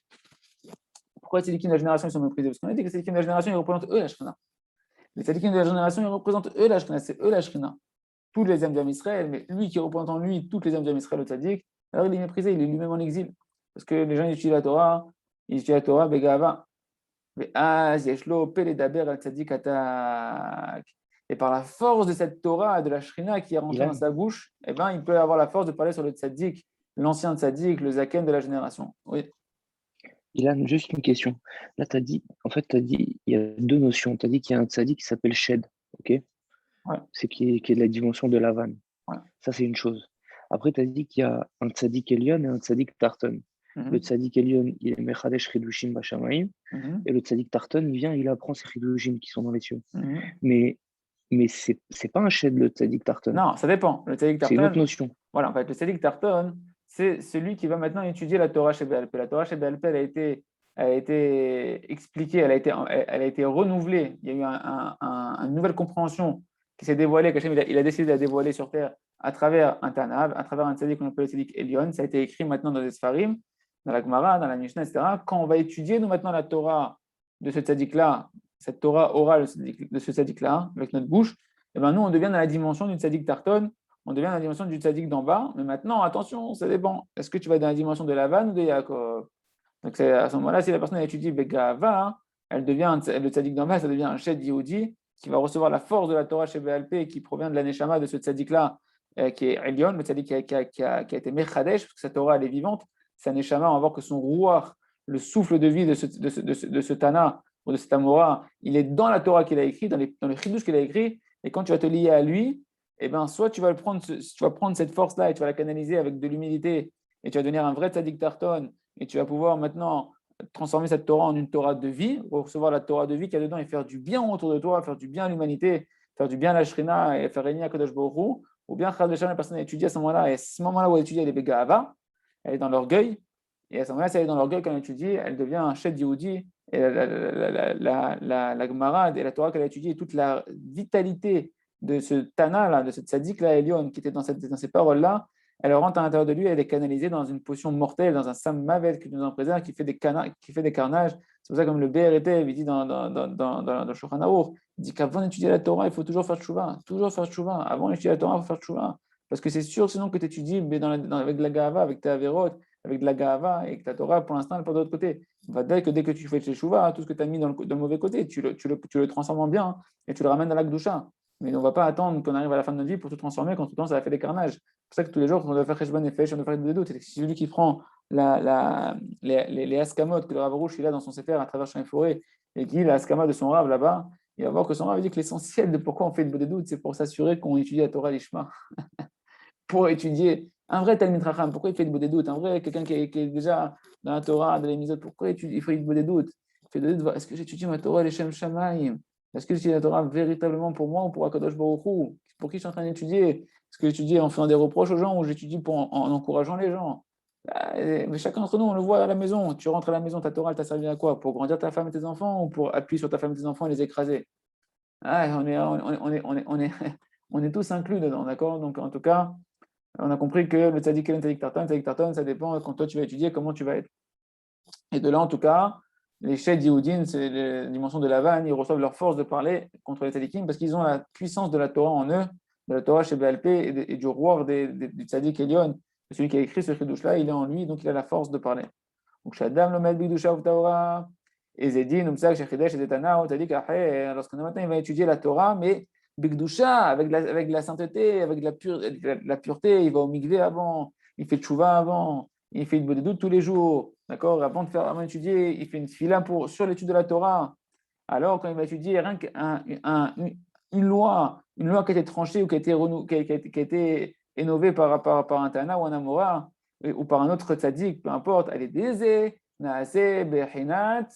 Pourquoi les tzadikim de la génération ils sont méprisés? Parce qu'on a dit que les tzadikim de la génération ils représentent eux la Shrina. Les tzadikim de la génération ils représentent eux la Shrina, c'est eux la Shrina. Tous les âmes d'Israël, mais lui qui représente en lui toutes les âmes d'Israël, le tzadik, alors il est méprisé, il est lui-même en exil. Parce que les gens ils étudient la Torah, Begava. Et par la force de cette Torah, de la Shrina qui est rentrée dans sa bouche, eh ben, il peut avoir la force de parler sur le tzaddik, l'ancien tzaddik, le zaken de la génération. Oui. Il a juste une question. Là, tu as dit, il y a deux notions. Tu as dit qu'il y a un tzaddik qui s'appelle Shed, ok? Ouais. C'est qui est de la dimension de la vanne. Ouais. Ça, c'est une chose. Après, tu as dit qu'il y a un tzaddik Elyon et un tzaddik Tarton. Le tzaddik Elyon, il est Mechadesh Chidushim Bashamaim, et le tzaddik Tarton, il vient, il apprend ces Chidushim qui sont dans les cieux. Mais c'est pas un Shed, le tzaddik Tarton. Non, ça dépend. Le tzaddik Tarton, c'est une autre notion. Voilà, en fait, le tzaddik Tarton, c'est celui qui va maintenant étudier la Torah chez BLP. La Torah chez BLP, elle a été expliquée, elle a été renouvelée. Il y a eu une nouvelle compréhension qui s'est dévoilée, qu'Hachem il a décidé de la dévoiler sur terre à travers un Tanav, à travers un tzaddik qu'on appelle le tzaddik Elyon. Ça a été écrit maintenant dans les Sfarim, dans la Gemara, dans la Mishnah, etc. Quand on va étudier, nous, maintenant, la Torah de ce tzaddik-là, cette Torah orale de ce tzaddik-là, avec notre bouche, et ben nous, on devient dans la dimension du tzaddik Tarton, on devient dans la dimension du tzaddik d'en bas, mais maintenant, attention, ça dépend. Est-ce que tu vas dans la dimension de Lavan ou de Yaakov? Donc à ce moment-là, si la personne a étudié Begava, le tzaddik d'en bas, ça devient un Shed Yehudi qui va recevoir la force de la Torah chez BLP qui provient de la Neshama de ce tzaddik-là, qui est Elyon, le tzaddik qui a été Mechadesh, parce que sa Torah, elle est vivante. Sa Neshama, on va voir que son Ruach, le souffle de vie de ce Tana, ou de cet Amora, il est dans la Torah qu'il a écrit, dans les Chidush qu'il a écrit, et quand tu vas te lier à lui, eh bien, soit tu vas prendre cette force-là et tu vas la canaliser avec de l'humilité et tu vas devenir un vrai tzaddik tarton et tu vas pouvoir maintenant transformer cette Torah en une Torah de vie, recevoir la Torah de vie qu'il y a dedans et faire du bien autour de toi, faire du bien à l'humanité, faire du bien à la Shrina et faire régner à Kadosh Baruch Hu, ou bien Chad V'Shalom, la personne étudie à ce moment-là, et à ce moment-là où elle étudie, elle est Bega'ava, elle est dans l'orgueil, et à ce moment-là, si elle est dans l'orgueil quand elle étudie, elle devient un Shed Yehudi, et la Gemara et la Torah qu'elle a étudiée, toute la vitalité de ce Tana-là, de ce tzaddik-là, Elion, qui était dans ces paroles-là, elle rentre à l'intérieur de lui, elle est canalisée dans une potion mortelle, dans un Sam Mavet qui nous en préserve, qui fait des carnages. C'est pour ça, comme le BRT il dit dans le Shulchan Aruch, il dit qu'avant d'étudier la Torah, il faut toujours faire tchouva, toujours faire tchouva. Avant d'étudier la Torah, il faut faire tchouva. Parce que c'est sûr, sinon, que tu étudies avec de la gava, avec tes avérotes, avec de la gava, et que ta Torah, pour l'instant, elle n'est pas de l'autre côté. Dès que tu fais tchouva, tout ce que tu as mis dans le mauvais côté, tu le transformes en bien et tu le ramènes dans la Gdusha. Mais on ne va pas attendre qu'on arrive à la fin de notre vie pour tout transformer quand tout le temps ça a fait des carnages. C'est pour ça que tous les jours, on doit faire Cheshbon Nefesh, on doit faire des doutes. C'est celui qui prend les askamot que le Rav Arush il a dans son sefer à travers champs et forêts et qui lit la askama de son Rav là-bas, il va voir que son Rav dit que l'essentiel de pourquoi on fait des doutes, c'est pour s'assurer qu'on étudie la Torah Lishma. Pour étudier un vrai Talmid Chacham, pourquoi il fait des doutes? Un vrai, quelqu'un qui est déjà dans la Torah, dans les misotes, pourquoi il fait des doutes? Il fait des doutes, est-ce que j'étudie ma Torah Leshem Shamaim? Est-ce que j'étudie la Torah véritablement pour moi ou pour Akadosh Baruch Hu? Pour qui je suis en train d'étudier? Est-ce que j'étudie en faisant des reproches aux gens ou j'étudie en encourageant les gens? Mais chacun d'entre nous, on le voit à la maison. Tu rentres à la maison, ta Torah, elle t'a servi à quoi? Pour grandir ta femme et tes enfants ou pour appuyer sur ta femme et tes enfants et les écraser? On est tous inclus dedans, d'accord? Donc, en tout cas, on a compris que le tzaddik et le tzaddik tarton, ça dépend quand toi tu vas étudier, comment tu vas être. Et de là, en tout cas, les Shed Yehudim, c'est les dimensions de la vanne, ils reçoivent leur force de parler contre les tzaddikim parce qu'ils ont la puissance de la Torah en eux, de la Torah chez BLP et du roi du tzaddik Elion. Celui qui a écrit ce chidouche-là, il est en lui, donc il a la force de parler. Donc, Shadam le Mel Bidusha of Torah, et Zedin, Umsak, Shechidesh et Detana, tzaddik après, lorsqu'on maintenant il va étudier la Torah, mais Bigdusha, avec la sainteté, avec la pureté, il va au migvé avant, il fait tchouva avant, il fait une bonne doute tous les jours, d'accord? Avant d'étudier, il fait une fila sur l'étude de la Torah. Alors, quand il va étudier rien une loi qui a été tranchée ou qui a été innovée par un Tana ou un Amora, ou par un autre tzaddik, peu importe, elle est désée, naaseh, bechinat,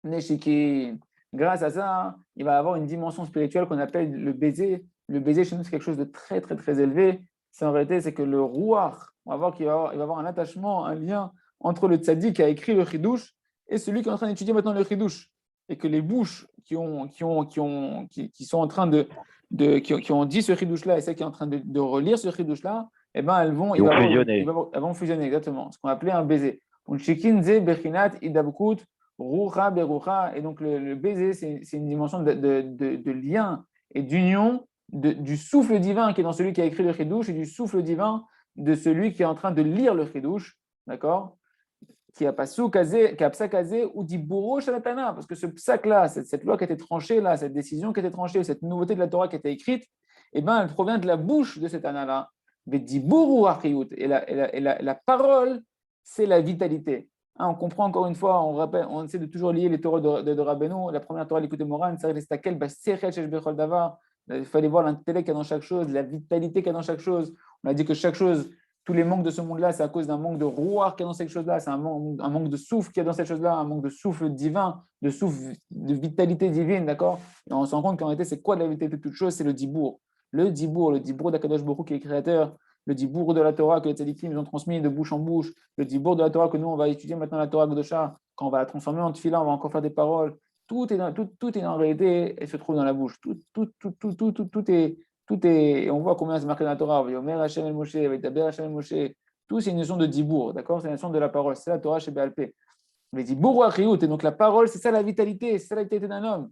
neshikin. Grâce à ça, il va avoir une dimension spirituelle qu'on appelle le baiser. Le baiser, chez nous, c'est quelque chose de très, très, très élevé. En réalité, c'est que le rouar, on va voir qu'il va avoir un attachement, un lien entre le tzaddik qui a écrit le chidouche et celui qui est en train d'étudier maintenant le chidouche. Et que les bouches qui sont en train qui ont dit ce chidouche-là et celles qui sont en train de relire ce chidouche-là, eh ben, elles vont fusionner, exactement. Ce qu'on appelait un baiser. Unshikin bechinat idabkut Rucha berucha, et donc le baiser, c'est une dimension de lien et d'union du souffle divin qui est dans celui qui a écrit le chidouche et du souffle divin de celui qui est en train de lire le chidouche, d'accord? Qui a psakazé ou dit bourreau shalatana, parce que ce psak-là, cette loi qui a été tranchée là, cette décision qui a été tranchée, cette nouveauté de la Torah qui a été écrite, eh ben, elle provient de la bouche de cet ana-là. Et la parole, c'est la vitalité. On comprend encore une fois, on essaie de toujours lier les Torahs de Rabbeinu. La première Torah, l'écoute de Moran, c'est laquelle il fallait voir l'intellect qu'il y a dans chaque chose, la vitalité qu'il y a dans chaque chose. On a dit que chaque chose, tous les manques de ce monde-là, c'est à cause d'un manque de rouar qu'il y a dans cette chose-là, c'est un manque de souffle qu'il y a dans cette chose-là, un manque de souffle divin, de souffle de vitalité divine, d'accord? Et on se rend compte qu'en réalité, c'est quoi la vitalité de toute chose? C'est le dibour. Le dibour d'Akadosh Baruch Hu qui est créateur, le dibour de la Torah que les tzadikim ont transmis de bouche en bouche, le dibour de la Torah que nous, on va étudier maintenant la Torah Gdosha, quand on va la transformer en tefila, on va encore faire des paroles. Tout est en réalité, elle se trouve dans la bouche. Tout est, on voit combien c'est marqué dans la Torah. Yomer Hashem el Moshe, Vaydaber Hashem el Moshe. Tout, c'est une notion de dibour, d'accord? C'est une notion de la parole. C'est la Torah chez BLP. Mais dibour ou achiout, et donc la parole, c'est ça la vitalité, c'est ça la vitalité d'un homme.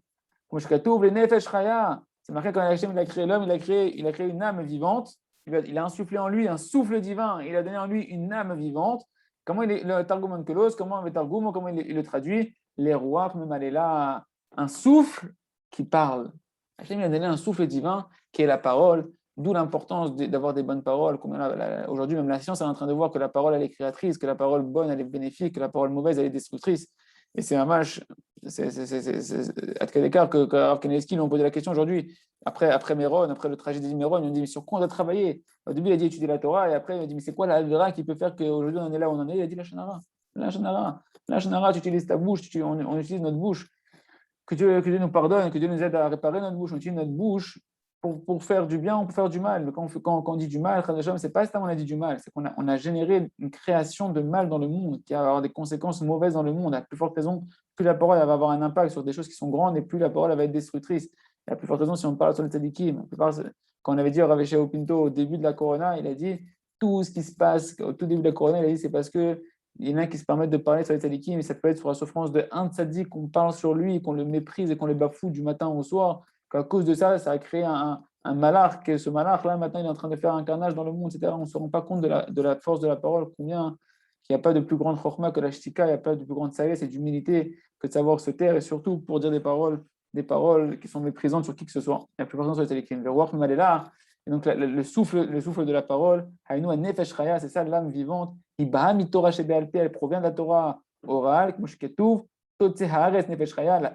Comme je le nefesh chaya. C'est marqué quand Hashem il a créé l'homme, il a créé une âme vivante. Il a insufflé en lui un souffle divin. Il a donné en lui une âme vivante. Comment le Targum Onkelos, comment il le traduit? Les rois, même elle est là, un souffle qui parle. Hashem il a donné un souffle divin qui est la parole, d'où l'importance d'avoir des bonnes paroles. Aujourd'hui, même la science est en train de voir que la parole elle est créatrice, que la parole bonne elle est bénéfique, que la parole mauvaise elle est destructrice. Et c'est un match, à quel écart que Rav Kanievski lui ont posé la question aujourd'hui, après Méron, après le trajet de Méron, ils ont dit, mais sur quoi on doit travailler? Au début, il a dit étudier la Torah, et après, il a dit, mais c'est quoi la Avera qui peut faire qu'aujourd'hui on en est là où on en est? Il a dit la Shonara. La Shonara. La Shonara, tu utilises ta bouche, on utilise notre bouche. Que Dieu nous pardonne, que Dieu nous aide à réparer notre bouche. On utilise notre bouche pour faire du bien ou pour faire du mal. Mais quand on dit du mal, ce n'est pas seulement on a dit du mal, c'est qu'on a généré une création de mal dans le monde qui va avoir des conséquences mauvaises dans le monde. À plus forte raison, plus la parole va avoir un impact sur des choses qui sont grandes et plus la parole va être destructrice. Et à plus forte raison, si on parle sur le tzadikim, quand on avait dit à Rav Shao Pinto au début de la Corona, il a dit tout ce qui se passe au tout début de la Corona, il a dit c'est parce que il y en a qui se permettent de parler sur les tzadikim, mais ça peut être sur la souffrance d'un tzadik qu'on parle sur lui, qu'on le méprise et qu'on le bafoue du matin au soir. Qu'à cause de ça, ça a créé un malach, et ce malach, là, maintenant, il est en train de faire un carnage dans le monde, etc. On ne se rend pas compte de la force de la parole, combien il n'y a pas de plus grande chorma que la shtika, il n'y a pas de plus grande sagesse et d'humilité que de savoir se taire, et surtout pour dire des paroles qui sont méprisantes sur qui que ce soit. La plupart du temps sur les tzadikim. Le roi est là, et donc le souffle de la parole, Haïnou a nefesh chaya, c'est ça l'âme vivante. Elle provient de la Torah orale,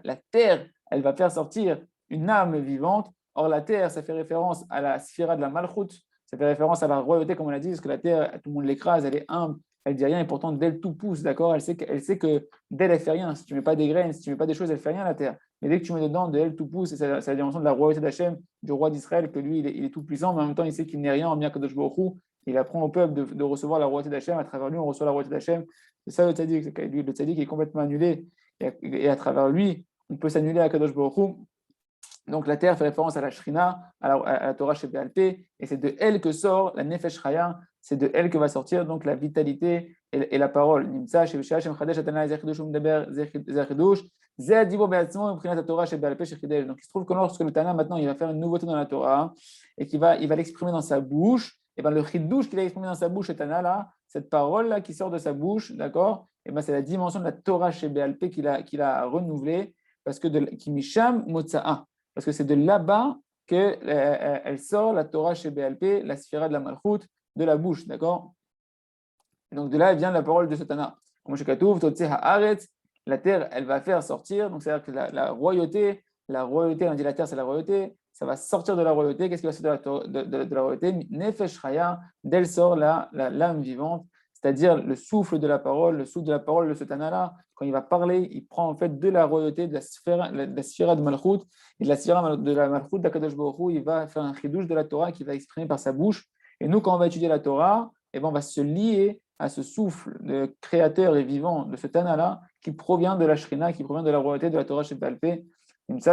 la terre, elle va faire sortir une âme vivante. Or, la terre, ça fait référence à la sphira de la malchut, ça fait référence à la royauté, comme on l'a dit, parce que la terre, tout le monde l'écrase, elle est humble, elle dit rien, et pourtant, d'elle, tout pousse, d'accord? Elle sait que d'elle, elle fait rien. Si tu ne mets pas des graines, si tu ne mets pas des choses, elle ne fait rien, la terre. Mais dès que tu mets dedans, d'elle, tout pousse, et c'est la dimension de la royauté d'Hachem, du roi d'Israël, que lui, il est tout puissant, mais en même temps, il sait qu'il n'est rien en bien Kadosh Baruch Hu. Il apprend au peuple de recevoir la royauté d'Hachem. À travers lui, on reçoit la royauté d'Hachem. C'est ça le tzaddik. Le tzaddik est complètement annulé. Et à travers lui, on peut s'annuler à Kadosh Baruch Hu. Donc la terre fait référence à la Shrina, à la Torah Shebéalpé, et c'est de elle que sort la Nefesh Chaya, c'est de elle que va sortir donc la vitalité et la parole. Nimtza Shevishah Shem Chadesh Atana Zerchidush Umdeber Zerchidush Zeh Dibo Be'atzmo Imprinat Torah Shebéalpé Shechidesh. Donc il se trouve que lorsque le Tana maintenant il va faire une nouveauté dans la Torah et il va l'exprimer dans sa bouche, et ben le Chidush qu'il a exprimé dans sa bouche, le Tana là, cette parole là qui sort de sa bouche, d'accord, et ben c'est la dimension de la Torah Shebéalpé qu'il a renouvelée parce que de Kimisham Motza'a. Parce que c'est de là-bas qu'elle sort la Torah chez BLP, la sphira de la Malchut, de la bouche, d'accord? Donc de là vient la parole de Satana. Comme chez Katouf, la terre, elle va faire sortir, donc c'est-à-dire que la royauté, on dit la terre, c'est la royauté, ça va sortir de la royauté. Qu'est-ce qui va sortir de la royauté? Nefesh Chaya, d'elle sort l'âme vivante, c'est-à-dire le souffle de la parole, de ce Tana-là. Quand il va parler, il prend en fait de la royauté, de la sphira de Malchut, et de la sphira de la Malchut d'Akadosh Baruch Hu, il va faire un chidouche de la Torah qu'il va exprimer par sa bouche. Et nous, quand on va étudier la Torah, eh ben, on va se lier à ce souffle de créateur et vivant de ce Tana-là qui provient de la Shrina, qui provient de la royauté de la Torah Shebéalpé. Donc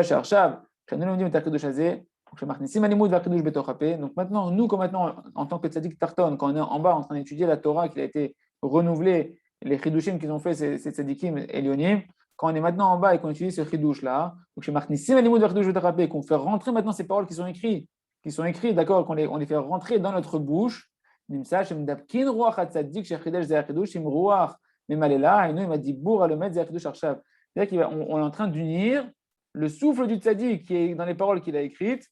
maintenant, nous, comme maintenant, en tant que tzaddik tarton, quand on est en bas en train d'étudier la Torah qui a été renouvelée, les chidushim qu'ils ont fait, ces tzaddikim elionim, quand on est maintenant en bas et qu'on utilise ce chidush-là, qu'on fait rentrer maintenant ces paroles qui sont écrites, d'accord, qu'on les fait rentrer dans notre bouche, c'est-à-dire qu'on est en train d'unir le souffle du tzaddik qui est dans les paroles qu'il a écrites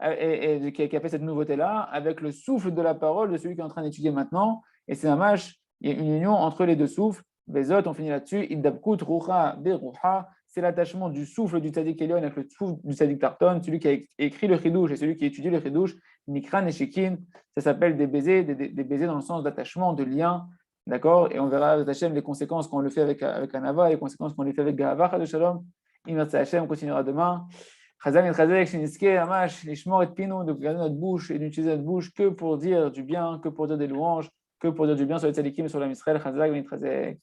et qui a fait cette nouveauté-là avec le souffle de la parole de celui qui est en train d'étudier maintenant. Et c'est un match, il y a une union entre les deux souffles. Bezot, on finit là-dessus. Iddabkut rucha berucha, c'est l'attachement du souffle du tzaddik Elion avec le souffle du tzaddik Tarton, celui qui a écrit le chidouche et celui qui a étudié le chidouche. Nikran et Shekin, ça s'appelle des baisers, des baisers dans le sens d'attachement, de lien. D'accord? Et on verra Hachem les conséquences quand on le fait avec Anava, les conséquences quand on le fait avec Gahava, de Shalom. Hachem, on continuera demain. Chazal et Chazek, Shiniske, Amash, Lishmor et Pino, de garder notre bouche et d'utiliser notre bouche que pour dire du bien, que pour dire des louanges, que pour dire du bien sur les tzadikim et sur la Israël. Chazal et Chazek.